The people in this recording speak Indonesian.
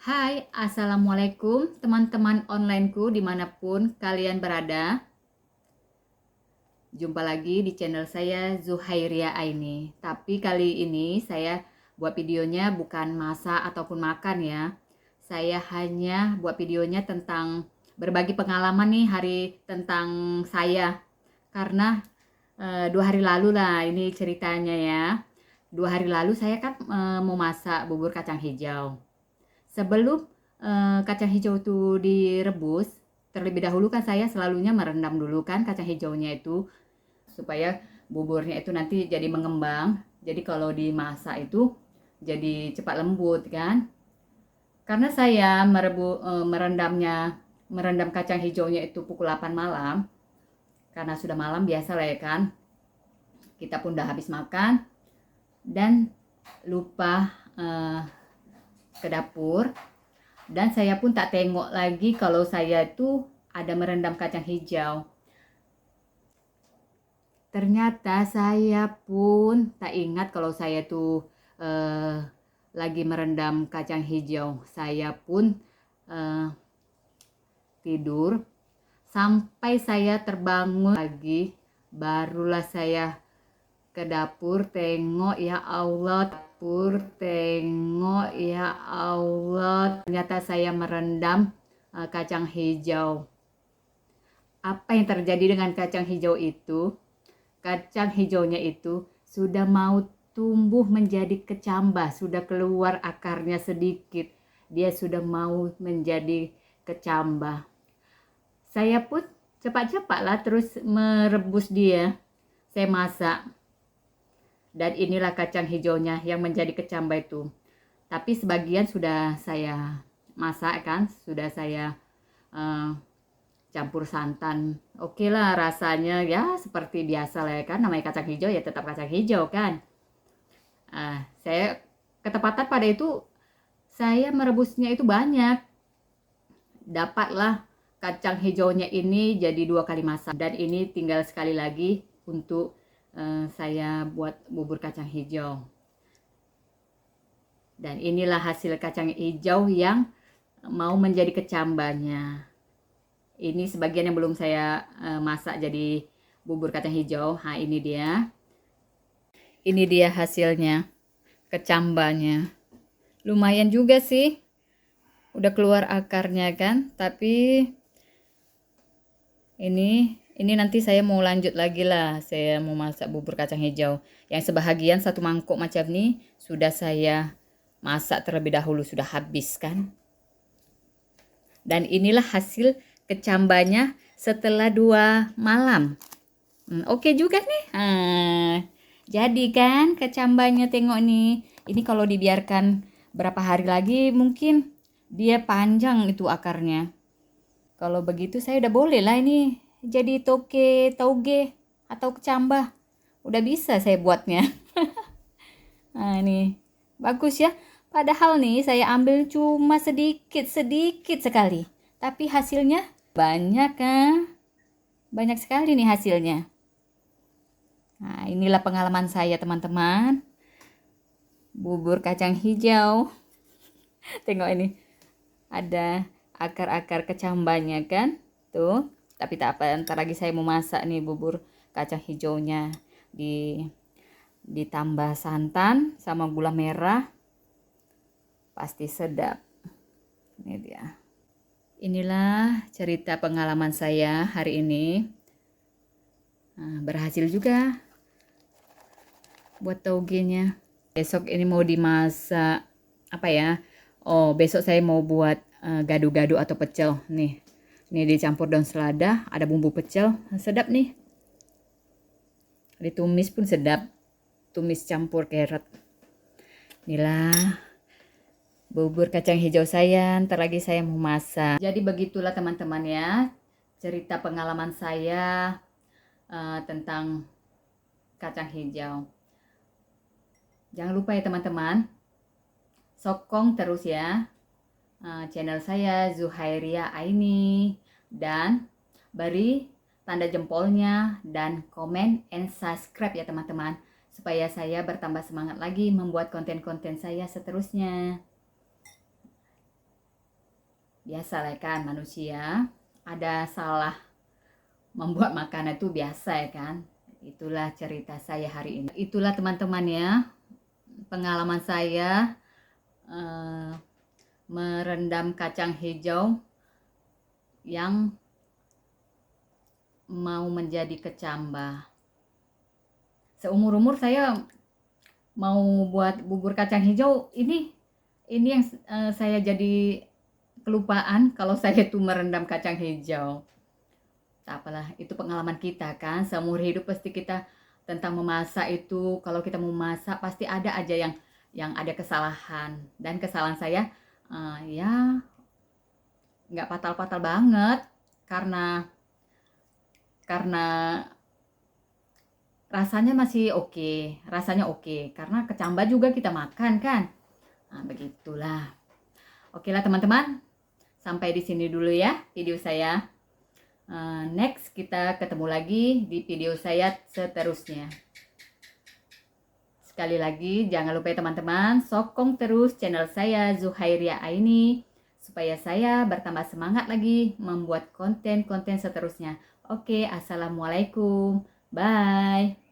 Hai, Assalamualaikum teman-teman onlineku dimanapun kalian berada. Jumpa lagi di channel saya Zuhairia Aini. Tapi kali ini saya buat videonya bukan masak ataupun makan ya. Saya hanya buat videonya tentang berbagi pengalaman nih tentang saya. Karena 2 hari lalu lah ini ceritanya ya. 2 hari lalu saya kan mau masak bubur kacang hijau. Sebelum kacang hijau itu direbus, terlebih dahulu kan saya selalunya merendam dulu kan kacang hijaunya itu supaya buburnya itu nanti jadi mengembang. Jadi kalau dimasak itu jadi cepat lembut kan. Karena saya merendam kacang hijaunya itu pukul 8 malam. Karena sudah malam biasa lah ya kan. Kita pun udah habis makan dan lupa ke dapur. Dan saya pun tak tengok lagi kalau saya itu ada merendam kacang hijau. Ternyata saya pun tak ingat kalau saya tuh lagi merendam kacang hijau. Saya pun tidur sampai saya terbangun lagi. Barulah saya ke dapur, tengok ya Allah, ternyata saya merendam kacang hijau. Apa yang terjadi dengan kacang hijau itu? Kacang hijaunya itu sudah mau tumbuh menjadi kecambah, sudah keluar akarnya sedikit. Dia sudah mau menjadi kecambah. Saya pun cepat-cepatlah terus merebus dia. Saya masak. Dan inilah kacang hijaunya yang menjadi kecambah itu. Tapi sebagian sudah saya masak kan, sudah saya campur santan. Oke lah rasanya ya seperti biasa lah ya kan, namanya kacang hijau ya tetap kacang hijau kan. Saya ketepatan pada itu saya merebusnya itu banyak. Dapatlah kacang hijaunya ini jadi 2 kali masak. Dan ini tinggal sekali lagi untuk saya buat bubur kacang hijau. Dan inilah hasil kacang hijau yang mau menjadi kecambahnya. Ini sebagian yang belum saya masak jadi bubur kacang hijau. Nah, ini dia. Ini dia hasilnya, kecambahnya. Lumayan juga sih. Udah keluar akarnya kan, tapi ini nanti saya mau lanjut lagi lah. Saya mau masak bubur kacang hijau. Yang sebahagian 1 mangkok macam ini sudah saya masak terlebih dahulu, sudah habis kan. Dan inilah hasil kecambahnya setelah 2 malam. Oke juga nih. Jadi kan kecambahnya, tengok nih. Ini kalau dibiarkan berapa hari lagi mungkin dia panjang itu akarnya. Kalau begitu saya udah boleh lah ini jadi toge atau kecambah. Udah bisa saya buatnya. Nah ini bagus ya. Padahal nih saya ambil cuma sedikit sekali. Tapi hasilnya banyak kan. Banyak sekali nih hasilnya. Nah inilah pengalaman saya teman-teman. Bubur kacang hijau. Tengok ini. Ada akar-akar kecambahnya kan. Tuh. Tapi tak apa, ntar lagi saya mau masak nih bubur kacang hijaunya. Ditambah santan sama gula merah. Pasti sedap. Ini dia. Inilah cerita pengalaman saya hari ini. Nah, berhasil juga buat togenya. Besok ini mau dimasak apa ya? Oh, besok saya mau buat gado-gado atau pecel nih. Ini dicampur daun selada, ada bumbu pecel, sedap nih. Ditumis pun sedap, tumis campur carrot. Inilah bubur kacang hijau saya, ntar lagi saya mau masak. Jadi begitulah teman-teman ya, cerita pengalaman saya tentang kacang hijau. Jangan lupa ya teman-teman, sokong terus ya channel saya Zuhairia Aini, dan beri tanda jempolnya dan komen and subscribe ya teman-teman, supaya saya bertambah semangat lagi membuat konten-konten saya seterusnya. biasa lah kan manusia, ada salah membuat makanan itu biasa ya kan. Itulah cerita saya hari ini. Itulah teman-teman ya, pengalaman saya merendam kacang hijau yang mau menjadi kecambah. Seumur-umur saya mau buat bubur kacang hijau ini yang saya jadi kelupaan kalau saya tuh merendam kacang hijau. Tak apalah, itu pengalaman kita kan, seumur hidup pasti kita tentang memasak itu, kalau kita mau masak pasti ada aja yang ada kesalahan, dan kesalahan saya ya nggak fatal-fatal banget, karena rasanya masih oke, rasanya oke, karena kecambah juga kita makan kan. Nah, begitulah. Oke lah teman-teman, sampai di sini dulu ya video saya. Next kita ketemu lagi di video saya seterusnya. Sekali lagi jangan lupa ya teman-teman, sokong terus channel saya Zuhairia Aini supaya saya bertambah semangat lagi membuat konten-konten seterusnya. Oke, assalamualaikum, bye.